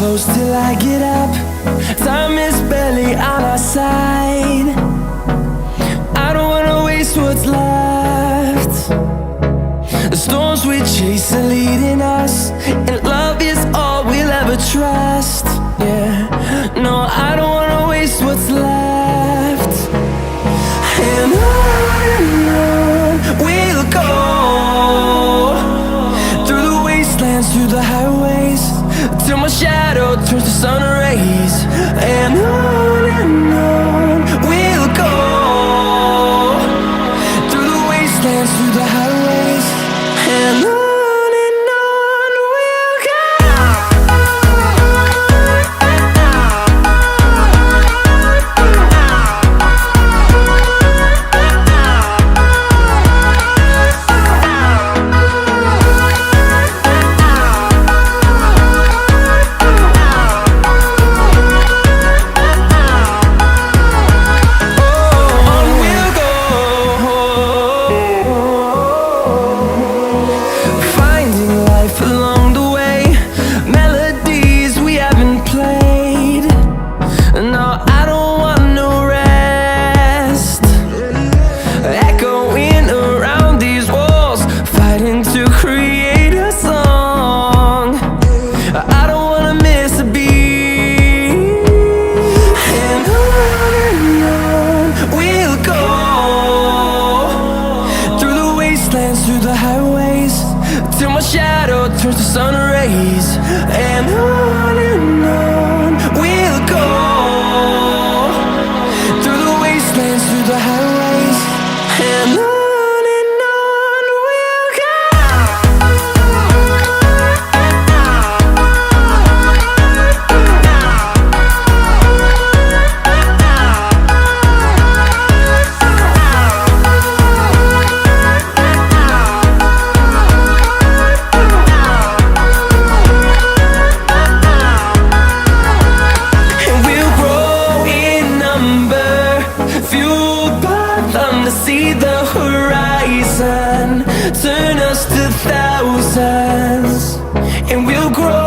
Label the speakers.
Speaker 1: close till I get up. Time is barely on our side. I don't wanna waste what's left. The storms we chase are leading us, and love is all we'll ever trust. Yeah, no, I don't wanna waste what's left. And on we'll go, through the wastelands, through the highways, till my shadow turns to sun rays. And on we'll go, through the wastelands, through the highways, and on. Through the highways, till my shadow turns to sun rays. And on we'll go, through the wastelands, through the highways, and on. See the horizon turn us to thousands, and we'll grow